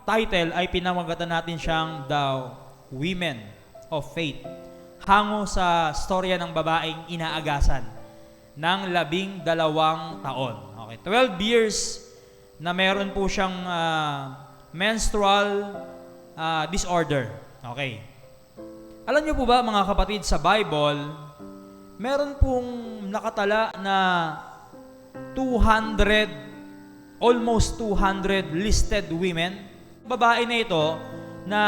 title ay pinamagatan natin siyang The Women of Faith. Hango sa storya ng babaeng inaagasan ng 12 taon. Okay, 12 years na meron po siyang menstrual disorder. Okay. Alam niyo po ba mga kapatid, sa Bible, meron pong nakatala na 200, almost 200 listed women. Babae na ito na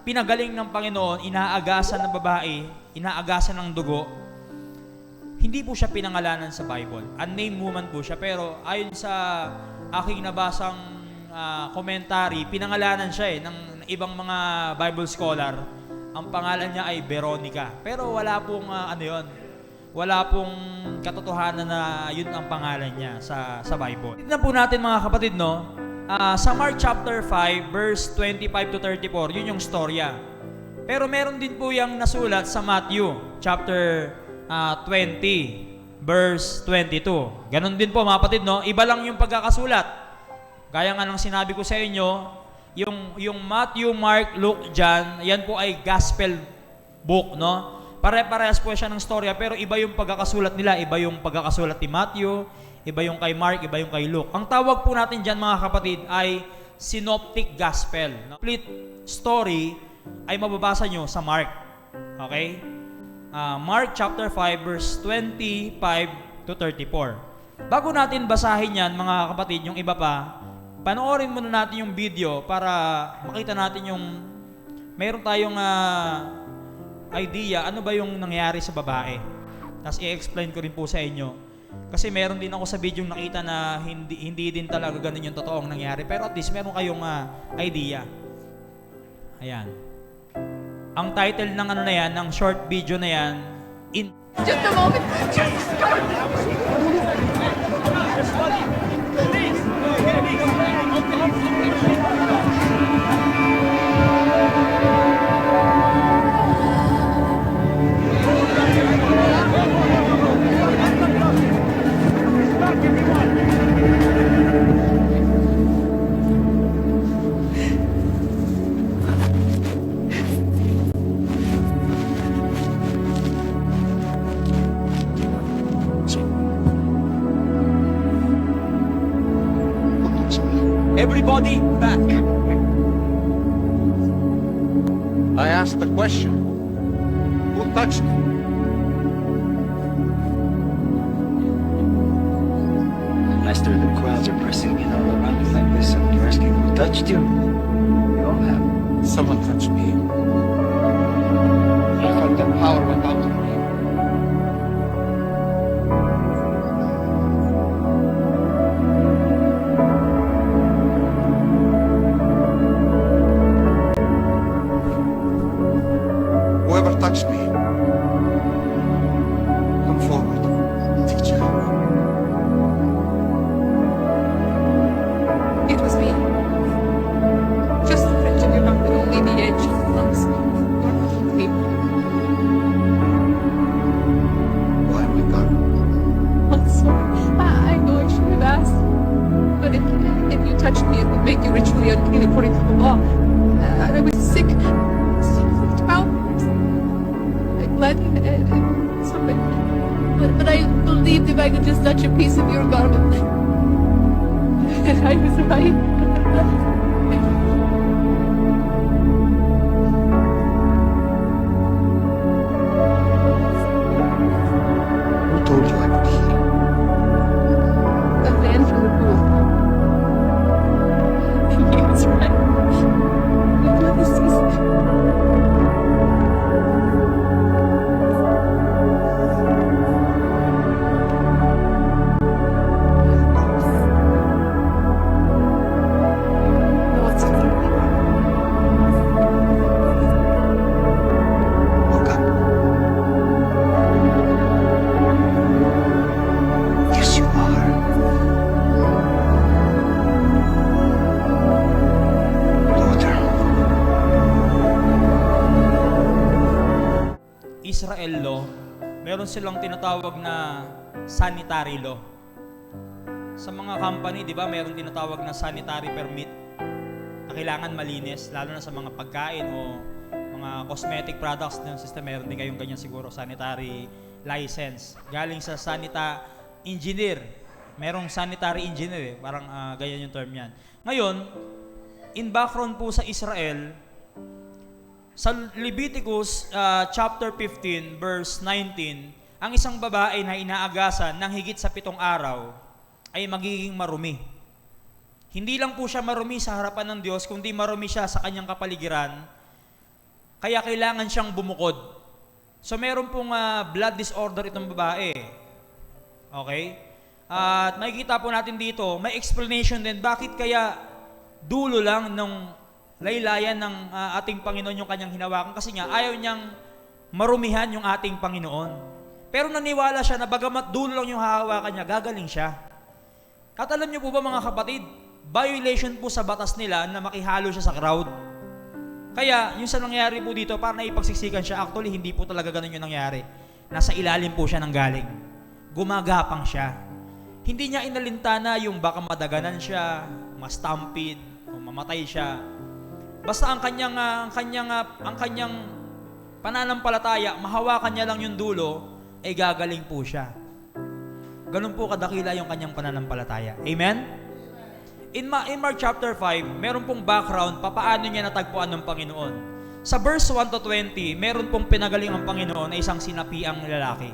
pinagaling ng Panginoon, inaagasan ng babae, inaagasan ng dugo. Hindi po siya pinangalanan sa Bible. Unnamed woman po siya, pero ayon sa aking nabasang commentary, pinangalanan siya ng ibang mga Bible scholar. Ang pangalan niya ay Veronica. Pero wala pong wala pong katotohanan na yun ang pangalan niya sa Bible. Tignan po natin mga kapatid, no? Sa Mark chapter 5, verse 25 to 34, yun yung storya. Pero meron din po yung nasulat sa Matthew chapter 20, verse 22. Ganon din po mga kapatid, no? Iba lang yung pagkakasulat. Gaya nga ng sinabi ko sa inyo, yung Matthew, Mark, Luke, John, yan po ay gospel book, no? Pare-parehas po siya ng storya, pero iba yung pagkakasulat nila. Iba yung pagkakasulat ni Matthew, iba yung kay Mark, iba yung kay Luke. Ang tawag po natin dyan mga kapatid ay synoptic gospel. Complete story ay mababasa nyo sa Mark. Okay? Mark chapter 5 verse 25 to 34. Bago natin basahin yan mga kapatid, yung iba pa, panoorin muna natin yung video para makita natin yung mayroon tayong idea ano ba yung nangyari sa babae. Tapos i-explain ko rin po sa inyo. Kasi meron din ako sa video nakita na hindi din talaga ganun yung totoong nangyari. Pero at least meron kayong idea. Ayan. Ang title ng ano na yan, ng short video na yan, Just a moment. Everybody back. I asked the question. Who touched me? Master, the crowds are pressing in all around you like this, and you're asking who touched you? They all have. Someone touched me. I felt the power went out of me. Whoever touched me, come forward, teacher. It was me. Just touching you from only the edge of the lungs. Why have we gone? I'm sorry. I know I should have asked. But if you touched me, it would make you ritually unclean according to the law. I was sick. Sick for 12 years. I bled and something. But I believed if I could just touch a piece of your garment. And I was right. Who told you I could heal? A man from the pool. He was right. The blood is ceasing. No, it's okay. Look up. Yes, you are. Daughter. Israel law, meron silang tinatawag na sanitary law. Sa mga company, di ba, meron tinatawag na sanitary permit. na kailangan malinis, lalo na sa mga pagkain o mga cosmetic products ng system. Meron din kayong ganyan siguro, sanitary license. Galing sa sanita engineer. Merong sanitary engineer parang ganyan yung term yan. Ngayon, in background po sa Israel, sa Leviticus chapter 15 verse 19, ang isang babae na inaagasan ng higit sa 7 araw ay magiging marumi. Hindi lang po siya marumi sa harapan ng Diyos, kundi marumi siya sa kanyang kapaligiran. Kaya kailangan siyang bumukod. So meron pong blood disorder itong babae. Okay? At makikita po natin dito, may explanation din bakit kaya dulo lang ng laylayan ng ating Panginoon yung kanyang hinawakan, kasi nga ayaw niyang marumihan yung ating Panginoon. Pero naniwala siya na bagamat dulo lang yung hahawakan niya, gagaling siya. At alam niyo po ba mga kapatid, violation po sa batas nila na makihalo siya sa crowd. Kaya yung sa nangyari po dito, para naipagsiksikan siya, actually hindi po talaga ganun yung nangyari. Nasa ilalim po siya ng galing. Gumagapang siya. Hindi niya inalintana yung baka madaganan siya, ma-stampede, o mamatay siya. Basta ang kanyang pananampalataya, mahawakan niya lang yung dulo, ay gagaling po siya. Ganun po kadakila yung kanyang pananampalataya. Amen? In Mark chapter 5, meron pong background papaano niya natagpuan ng Panginoon. Sa verse 1 to 20, meron pong pinagaling ang Panginoon na isang sinapiang lalaki.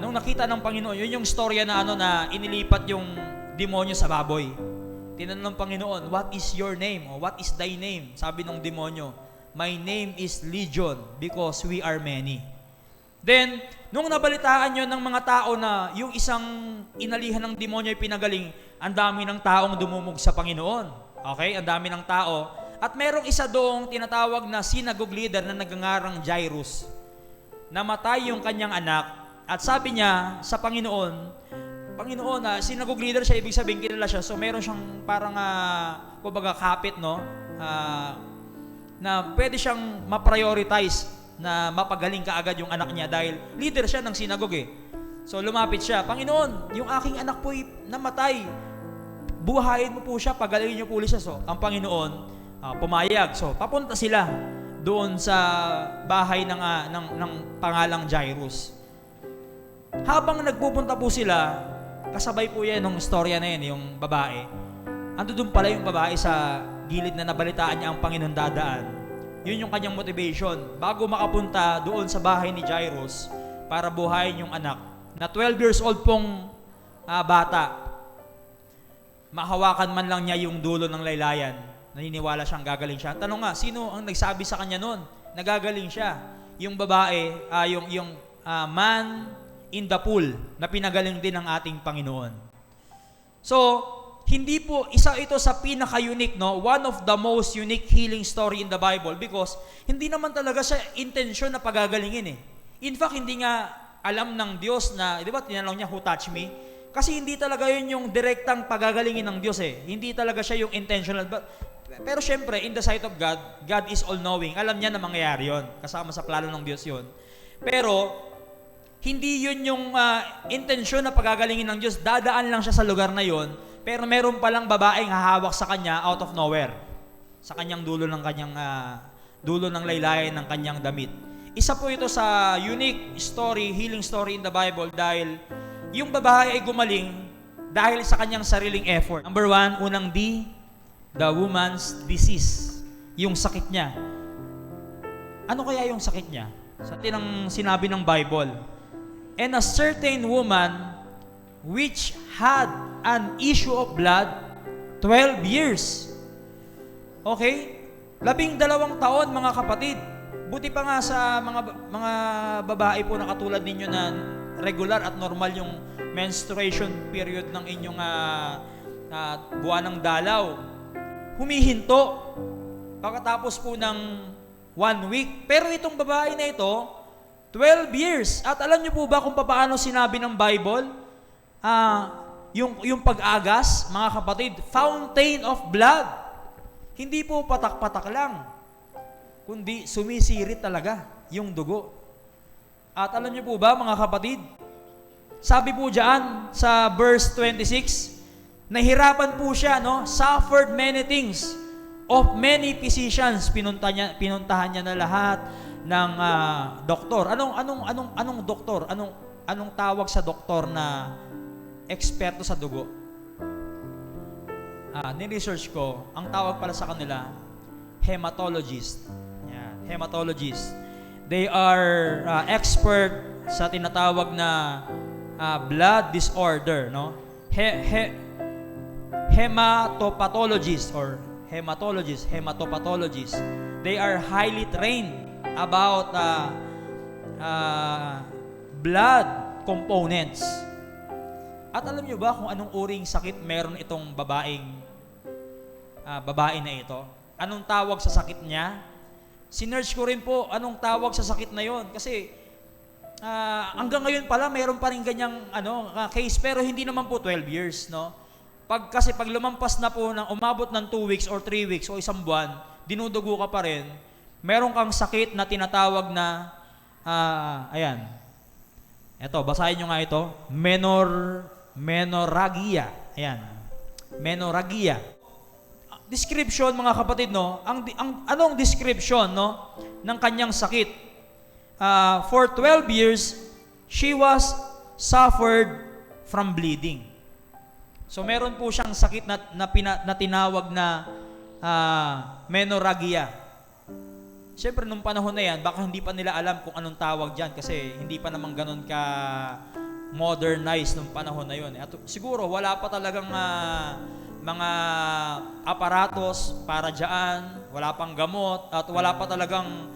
Nung nakita ng Panginoon, yun yung storya na na inilipat yung demonyo sa baboy. Tinanong ng Panginoon, what is your name? O what is thy name? Sabi ng demonyo, my name is Legion because we are many. Then, nung nabalitaan nyo ng mga tao na yung isang inalihan ng demonyo ay pinagaling, ang dami ng taong dumumog sa Panginoon. Okay? Ang dami ng tao. At merong isa doong tinatawag na synagogue leader na nagangarang Jairus. Namatay yung kanyang anak. At sabi niya sa Panginoon, synagogue leader siya, ibig sabihin kilala siya. So meron siyang parang, kumbaga kapit, no? Na pwede siyang ma-prioritize na mapagaling kaagad yung anak niya dahil leader siya ng synagogue. So lumapit siya, Panginoon, yung aking anak po ay namatay. Buhayin mo po siya, pagalingin niyo po ulit siya. So ang Panginoon pumayag. So papunta sila doon sa bahay ng pangalang Jairus. Habang nagpupunta po sila, kasabay po yan nung istorya na yan, yung babae. Ando doon pala yung babae sa gilid na nabalitaan niya ang Panginoon dadaan. Yun yung kanyang motivation. Bago makapunta doon sa bahay ni Jairus para buhayin yung anak, na 12 years old pong bata, mahawakan man lang niya yung dulo ng laylayan, naniniwala siyang gagaling siya. Tanong nga, sino ang nagsabi sa kanya noon? Nagagaling siya. Yung babae, yung man in the pool na pinagaling din ng ating Panginoon. So, hindi po, isa ito sa pinaka-unique, no? One of the most unique healing story in the Bible because hindi naman talaga siya intensyon na pagagalingin eh. In fact, hindi nga alam ng Diyos na, di ba, tinanong niya, who touched me? Kasi hindi talaga yun yung direktang pagagalingin ng Diyos eh. Hindi talaga siya yung intentional. Pero syempre, in the sight of God, God is all-knowing. Alam niya na mangyayari yun. Kasama sa plano ng Diyos yun. Pero, hindi yun yung intensyon na pagagalingin ng Diyos. Dadaan lang siya sa lugar na yun, pero meron palang babaeng hahawak sa kanya out of nowhere. Sa kanyang dulo ng dulo ng laylayan ng kanyang damit. Isa po ito sa unique story, healing story in the Bible dahil yung babae ay gumaling dahil sa kanyang sariling effort. Number 1, unang D, the woman's disease. Yung sakit niya. Ano kaya yung sakit niya? Sa tinang sinabi ng Bible, and a certain woman which had an issue of blood 12 years. Okay? 12 taon mga kapatid. Buti pa nga sa mga babae po na katulad ninyo na regular at normal yung menstruation period ng inyong buwan ng dalaw. Humihinto pagkatapos po ng 1 week. Pero itong babae na ito, 12 years. At alam niyo po ba kung paano sinabi ng Bible? Yung pag-agas, mga kapatid, fountain of blood. Hindi po patak-patak lang, kundi sumisirit talaga yung dugo. At alam niyo po ba, mga kapatid, sabi po diyan sa verse 26, Nahirapan po siya, no? Suffered many things of many physicians. Pinuntahan niya na lahat ng doktor. Anong doktor? Anong tawag sa doktor na eksperto sa dugo? Ni-research ko, ang tawag pala sa kanila, hematologist. Yan, hematologist. They are expert sa tinatawag na blood disorder, no? Hematopathologist or hematopathologist. They are highly trained about blood components. At alam niyo ba kung anong uring sakit meron itong babae na ito? Anong tawag sa sakit niya? Sinearch ko rin po anong tawag sa sakit na yon kasi hanggang ngayon pala mayroon pa rin ganyang case pero hindi naman po 12 years, no? Kasi pag lumampas na po ng umabot ng 2 weeks or 3 weeks o isang buwan, dinudugo ka pa rin, meron kang sakit na tinatawag na ayan. Ito, basahin nyo nga ito. Menorrhagia. Ayan. Menorrhagia. Description, mga kapatid, no? Anong description, no, ng kanyang sakit? For 12 years, she was suffered from bleeding. So meron po siyang sakit na tinawag na menorrhagia. Siyempre, nung panahon na yan, baka hindi pa nila alam kung anong tawag dyan kasi hindi pa naman ganun ka modernized nung panahon na yun. At siguro, wala pa talagang mga aparatos para dyan, wala pang gamot, at wala pa talagang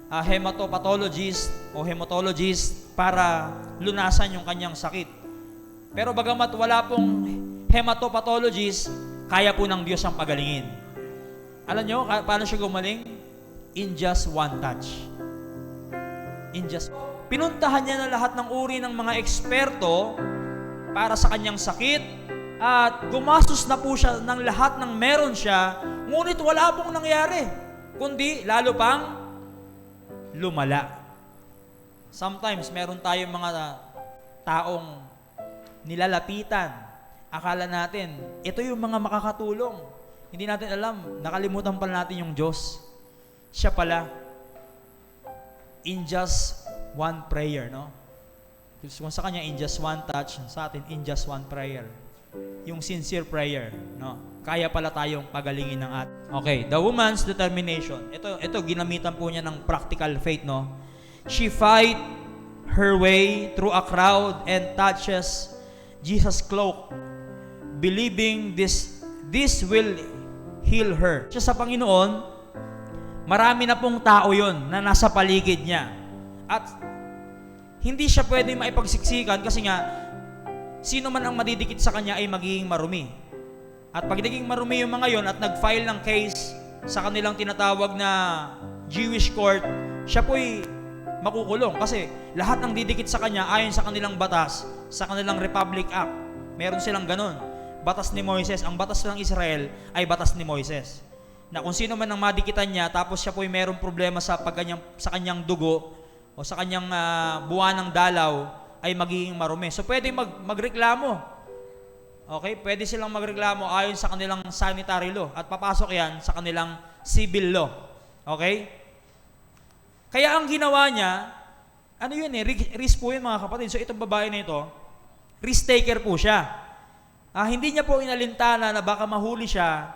hematopathologist o hematologist para lunasan yung kanyang sakit. Pero bagamat wala pong hematopathologist, kaya po ng Diyos ang pagalingin. Alam nyo, paano siya gumaling? In just one touch. Pinuntahan niya na lahat ng uri ng mga eksperto para sa kanyang sakit at gumastos na po siya ng lahat ng meron siya, ngunit wala pong nangyari, kundi lalo pang lumala. Sometimes meron tayong mga taong nilalapitan. Akala natin, ito yung mga makakatulong. Hindi natin alam, nakalimutan pala natin yung Diyos. Siya pala, in just one prayer, no? Kung sa kanya, in just one touch, sa atin, in just one prayer. Yung sincere prayer, no? Kaya pala tayong pagalingin ng atin. Okay, the woman's determination. Ito ginamitan po niya ng practical faith, no? She fight her way through a crowd and touches Jesus' cloak, believing this will heal her. Siya sa Panginoon, marami na pong tao yon na nasa paligid niya. At hindi siya pwede maipagsiksikan kasi nga, sino man ang madidikit sa kanya ay magiging marumi. At pag naging marumi yung mga yon at nag-file ng case sa kanilang tinatawag na Jewish court, siya po'y makukulong kasi lahat ng didikit sa kanya ayon sa kanilang batas, sa kanilang Republic Act. Meron silang ganun. Batas ni Moises. Ang batas ng Israel ay batas ni Moises. Na kung sino man ang madikitan niya tapos siya po'y merong problema sa kanyang dugo o sa kanyang buwan ng dalaw ay magiging marumi. So pwede magreklamo. Okay? Pwede silang magreklamo ayon sa kanilang sanitary law at papasok yan sa kanilang civil law. Okay? Kaya ang ginawa niya, risk po yun, mga kapatid. So itong babae na ito, risk taker po siya. Hindi niya po inalintana na baka mahuli siya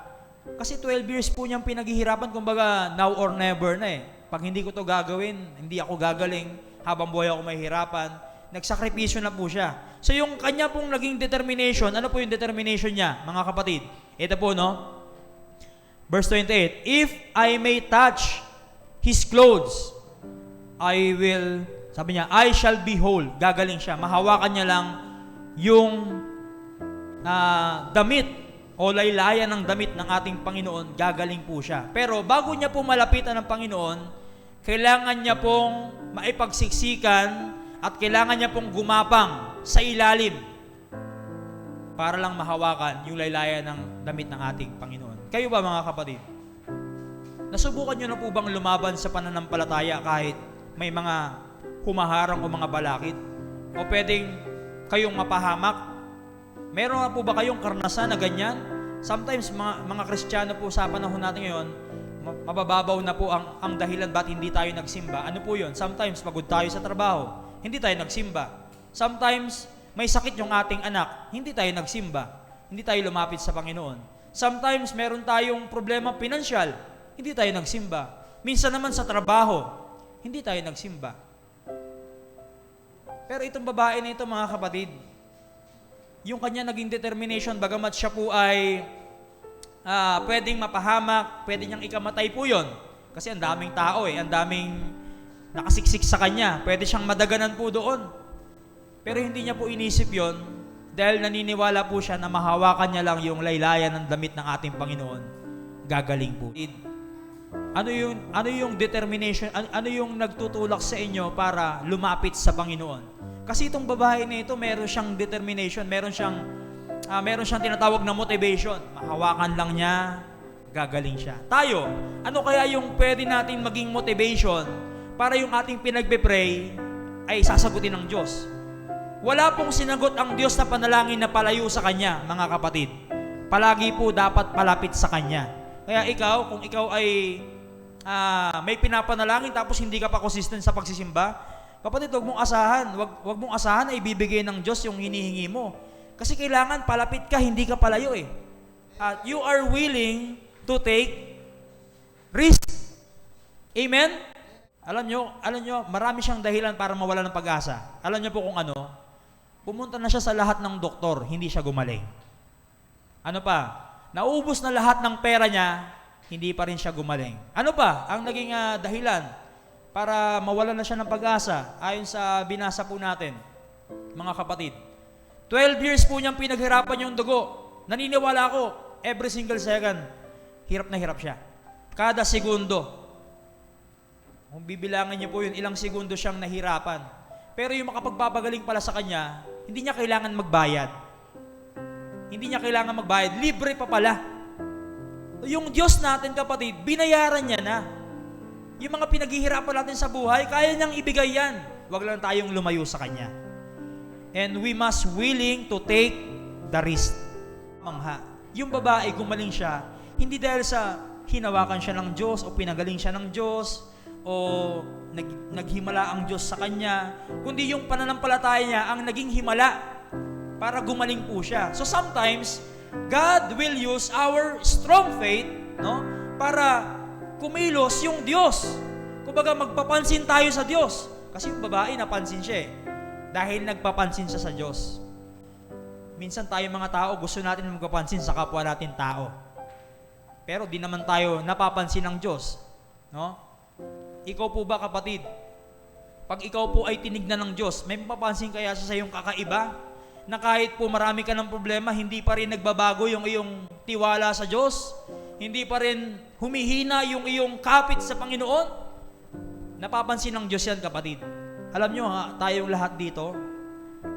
kasi 12 years po niyang pinaghihirapan, kumbaga now or never na eh. Pag hindi ko to gagawin, hindi ako gagaling, habang buhay ako mahihirapan. Nagsakripisyo na po siya. So yung kanya pong naging determination, ano po yung determination niya, mga kapatid? Ito po, no? Verse 28, if I may touch His clothes, sabi niya, I shall be whole. Gagaling siya. Mahawakan niya lang yung damit o laylayan ng damit ng ating Panginoon, gagaling po siya. Pero bago niya po malapitan ng Panginoon, kailangan niya pong maipagsiksikan at kailangan niya pong gumapang sa ilalim para lang mahawakan yung laylayan ng damit ng ating Panginoon. Kayo ba, mga kapatid? Nasubukan niyo na po bang lumaban sa pananampalataya kahit may mga humaharang o mga balakid? O pwedeng kayong mapahamak Meron na po ba kayong karanasan na ganyan? Sometimes, mga Kristiyano po sa panahon natin ngayon, mabababaw na po ang dahilan ba't hindi tayo nagsimba. Ano po yun? Sometimes, pagod tayo sa trabaho, hindi tayo nagsimba. Sometimes, may sakit yung ating anak, hindi tayo nagsimba. Hindi tayo lumapit sa Panginoon. Sometimes, meron tayong problema pinansyal, hindi tayo nagsimba. Minsan naman sa trabaho, hindi tayo nagsimba. Pero itong babae na ito, mga kapatid, yung kanya naging determination, bagamat siya po ay pwedeng mapahamak, pwede niyang ikamatay po yun. Kasi ang daming tao ang daming nakasiksik sa kanya. Pwede siyang madaganan po doon. Pero hindi niya po inisip yon dahil naniniwala po siya na mahawakan niya lang yung laylayan ng damit ng ating Panginoon. Gagaling po. Ano yung determination, ano yung nagtutulak sa inyo para lumapit sa Panginoon? Kasi itong babae na ito, meron siyang determination, meron siyang tinatawag na motivation. Mahawakan lang niya, gagaling siya. Tayo, ano kaya yung pwede natin maging motivation para yung ating pinagpe-pray ay sasagutin ng Diyos? Wala pong sinagot ang Diyos na panalangin na palayo sa Kanya, mga kapatid. Palagi po dapat palapit sa Kanya. Kaya ikaw, kung ikaw ay may pinapanalangin tapos hindi ka pa consistent sa pagsisimba, kapatid, huwag mong asahan na ibibigay ng Diyos yung hinihingi mo. Kasi kailangan palapit ka, hindi ka palayo you are willing to take risk. Amen? Alam nyo, marami siyang dahilan para mawala ng pag-asa. Alam nyo po kung ano? Pumunta na siya sa lahat ng doktor, hindi siya gumaling. Ano pa? Naubos na lahat ng pera niya, hindi pa rin siya gumaling. Ano pa ang naging dahilan para mawala na siya ng pag-asa ayon sa binasa po natin, mga kapatid? 12 years po niyang pinaghirapan yung dugo. Naniniwala ako, every single second, hirap na hirap siya. Kada segundo. Kung bibilangin niyo po yun, ilang segundo siyang nahirapan. Pero yung makapagpapagaling pala sa kanya, hindi niya kailangan magbayad. Hindi niya kailangan magbayad. Libre pa pala. Yung Diyos natin, kapatid, binayaran niya na. Yung mga pinaghihirapan natin sa buhay, kaya niyang ibigay yan. Huwag lang tayong lumayo sa Kanya. And we must willing to take the risk. Yung babae, gumaling siya, hindi dahil sa hinawakan siya ng Diyos o pinagaling siya ng Diyos o naghimala ang Diyos sa kanya, kundi yung pananampalataya niya ang naging himala para gumaling po siya. So sometimes, God will use our strong faith, para kumilos yung Diyos. Kumbaga, magpapansin tayo sa Diyos. Kasi yung babae, napansin siya dahil nagpapansin siya sa Diyos. Minsan tayo mga tao, gusto natin magpapansin sa kapwa natin tao. Pero di naman tayo napapansin ng Diyos. Ikaw po ba, kapatid? Pag ikaw po ay tinignan ng Diyos, may mapapansin kaya sa iyong kakaiba? Na kahit po marami ka ng problema, hindi pa rin nagbabago yung iyong tiwala sa Diyos? Hindi pa rin humihina yung iyong kapit sa Panginoon? Napapansin ng Diyos yan, kapatid. Alam nyo tayong lahat dito,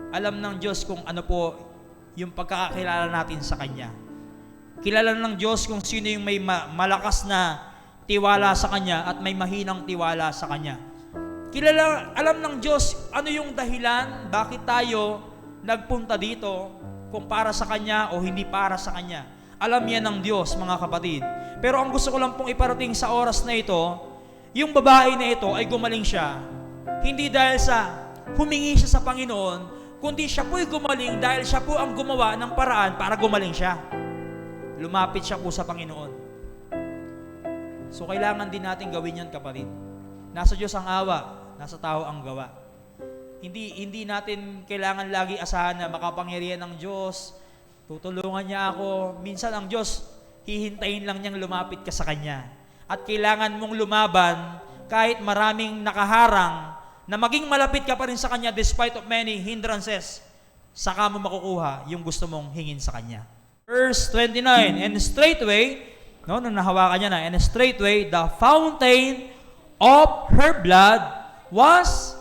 alam ng Diyos kung ano po yung pagkakakilala natin sa Kanya. Kilala ng Diyos kung sino yung may malakas na tiwala sa Kanya at may mahinang tiwala sa Kanya. Alam ng Diyos ano yung dahilan bakit tayo nagpunta dito, kung para sa Kanya o hindi para sa Kanya. Alam yan ng Diyos, mga kapatid. Pero ang gusto ko lang pong iparating sa oras na ito, yung babae na ito ay gumaling siya, hindi dahil sa humingi siya sa Panginoon, kundi siya po'y gumaling dahil siya po ang gumawa ng paraan para gumaling siya. Lumapit siya po sa Panginoon. So kailangan din natin gawin yan, kapatid. Nasa Diyos ang awa, nasa tao ang gawa. Hindi natin kailangan lagi asahan na makapangyarihan ng Diyos, tutulungan niya ako. Minsan ang Diyos, hihintayin lang niyang lumapit ka sa Kanya. At kailangan mong lumaban kahit maraming nakaharang na maging malapit ka pa rin sa Kanya despite of many hindrances. Saka mo makukuha yung gusto mong hingin sa Kanya. Verse 29, and straightway, nung nahawakan niya na, and straightway, the fountain of her blood was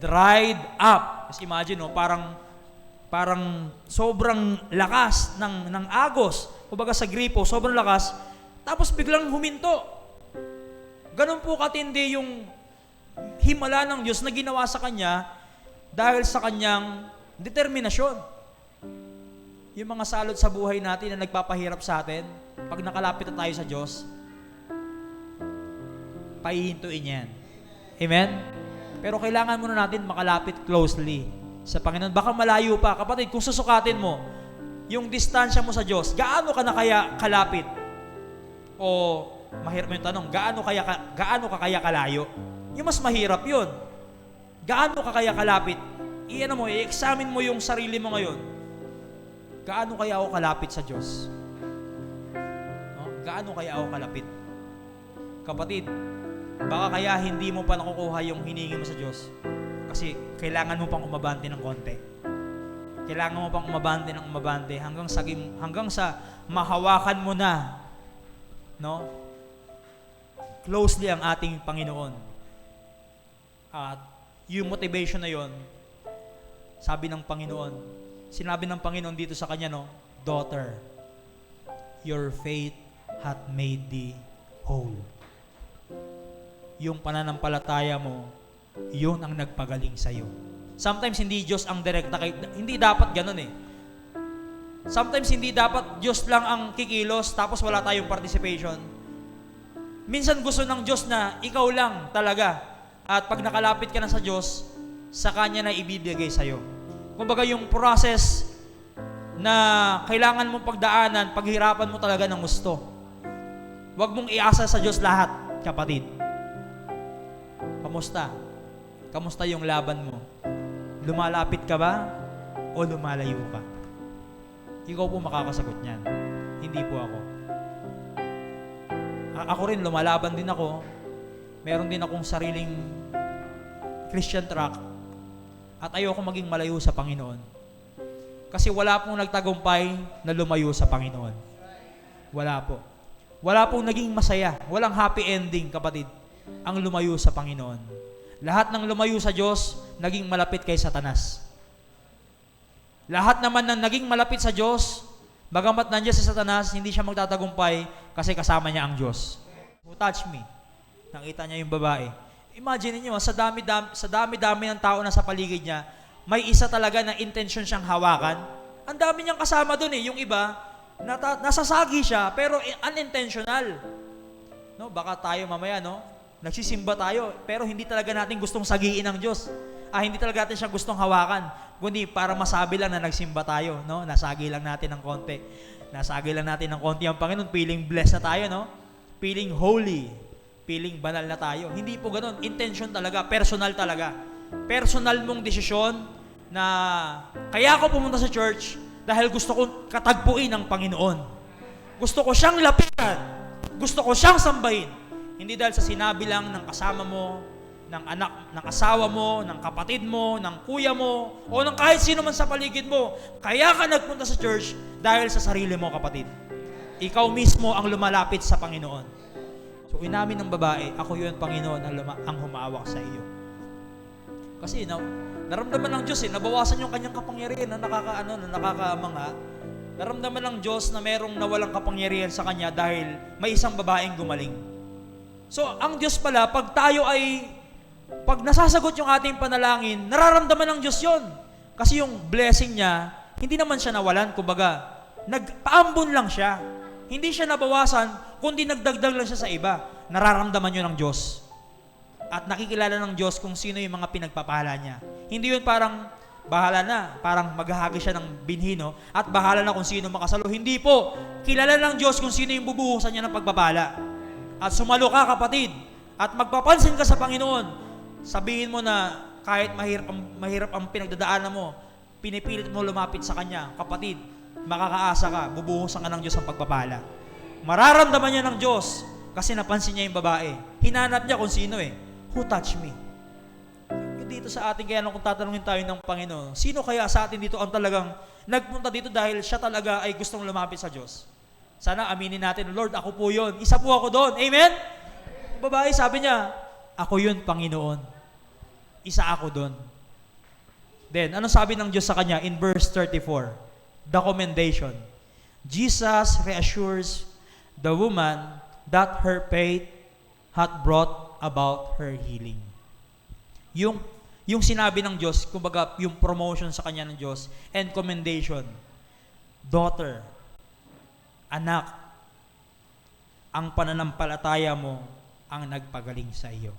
dried up. Just imagine, parang sobrang lakas ng agos. Kumbaga sa gripo, sobrang lakas. Tapos biglang huminto. Ganun po katindi yung himala ng Diyos na ginawa sa kanya dahil sa kanyang determinasyon. Yung mga salot sa buhay natin na nagpapahirap sa atin, pag nakalapit na tayo sa Diyos, paihintuin yan. Amen? Pero kailangan muna natin makalapit closely sa Panginoon. Baka malayo pa. Kapatid, kung susukatin mo, yung distansya mo sa Diyos, gaano ka na kaya kalapit? O, mahirap yung tanong, gaano ka kaya kalayo? Yung mas mahirap yun. Gaano ka kaya kalapit? I-examine mo yung sarili mo ngayon. Gaano kaya ako kalapit sa Diyos? No? Gaano kaya ako kalapit? Kapatid, baka kaya hindi mo pa nakukuha yung hiningi mo sa Diyos kasi kailangan mo pang umabante ng konti. Kailangan mo pang umabante hanggang sa mahawakan mo na, no? Closely ang ating Panginoon. At yung motivation na yon, sabi ng Panginoon, sinabi ng Panginoon dito sa kanya, no? Daughter, your faith hath made thee whole. Yung pananampalataya mo, yun ang nagpagaling sa'yo. Sometimes hindi Diyos ang direkta hindi dapat ganun eh. Sometimes hindi dapat Diyos lang ang kikilos tapos wala tayong participation. Minsan gusto ng Diyos na ikaw lang talaga. At pag nakalapit ka na sa Diyos, sa Kanya na ibibigay sa'yo. Kumbaga yung process na kailangan mong pagdaanan, paghirapan mo talaga ng gusto. Huwag mong iasa sa Diyos lahat, kapatid. Kamusta? Kamusta yung laban mo? Lumalapit ka ba o lumalayo ka? Ikaw po makakasagot niyan. Hindi po ako. Ako rin, lumalaban din ako. Meron din akong sariling Christian track at ayoko maging malayo sa Panginoon. Kasi wala pong nagtagumpay na lumayo sa Panginoon. Wala po. Wala pong naging masaya. Walang happy ending, kapatid, ang lumayo sa Panginoon. Lahat ng lumayo sa Diyos, naging malapit kay Satanas. Lahat naman ng naging malapit sa Diyos, bagamat nandiyan si Satanas, hindi siya magtatagumpay kasi kasama niya ang Diyos. Who touched me? Nakita niya yung babae. Imagine niyo, sa dami-dami ng tao na sa paligid niya, may isa talaga na intention siyang hawakan. Ang dami niyang kasama doon eh. Yung iba, nasasagi siya, pero unintentional. No, baka tayo mamaya, no? Nagsisimba tayo, pero hindi talaga natin gustong sagiin ng Diyos. Hindi talaga natin siya gustong hawakan, kundi para masabi lang na nagsimba tayo, no? Nasagi lang natin ng konti. Nasagi lang natin ng konti ang Panginoon, feeling blessed na tayo, no? Feeling holy, feeling banal na tayo. Hindi po ganoon. Intention talaga, personal talaga. Personal mong desisyon na kaya ako pumunta sa church dahil gusto kong katagpuin ang Panginoon. Gusto ko siyang lapitan. Gusto ko siyang sambahin. Hindi dahil sa sinabi lang ng kasama mo, ng anak, ng asawa mo, ng kapatid mo, ng kuya mo, o ng kahit sino man sa paligid mo. Kaya ka nagpunta sa church dahil sa sarili mo, kapatid. Ikaw mismo ang lumalapit sa Panginoon. So, inamin ng babae, ako yun, Panginoon, ang humawak sa iyo. Kasi, naramdaman ng Diyos, nabawasan yung kanyang kapangyarihan na nakakamangha. Naramdaman ng Diyos na merong nawalang kapangyarihan sa kanya dahil may isang babaeng gumaling. So, ang Diyos pala, pag nasasagot yung ating panalangin, nararamdaman ng Diyos yun. Kasi yung blessing niya, hindi naman siya nawalan, kumbaga, nagpaambon lang siya. Hindi siya nabawasan, kundi nagdagdag lang siya sa iba. Nararamdaman yun ng Diyos. At nakikilala ng Diyos kung sino yung mga pinagpapala niya. Hindi yun parang, bahala na, parang maghahagi siya ng binhino, at bahala na kung sino makasalo. Hindi po. Kilala ng Diyos kung sino yung bubuhusan niya ng pagpapala. At sumalo ka, kapatid, at magpapansin ka sa Panginoon. Sabihin mo na kahit mahirap ang pinagdadaanan mo, pinipilit mo lumapit sa Kanya, kapatid, makakaasa ka, bubuhusan ka ng Diyos ang pagpapala. Mararamdaman niya ng Diyos kasi napansin niya yung babae. Hinanap niya kung sino who touched me? Dito sa atin, kaya kung tatanungin tayo ng Panginoon, sino kaya sa atin dito ang talagang nagpunta dito dahil siya talaga ay gustong lumapit sa Diyos? Sana aminin natin, Lord, ako po yun. Isa po ako doon. Amen? Yung babae, sabi niya, ako yun, Panginoon. Isa ako doon. Then, ano sabi ng Diyos sa kanya in verse 34? The commendation. Jesus reassures the woman that her faith hath brought about her healing. Yung sinabi ng Diyos, kumbaga yung promotion sa kanya ng Diyos and commendation. Daughter, anak, ang pananampalataya mo ang nagpagaling sa iyo.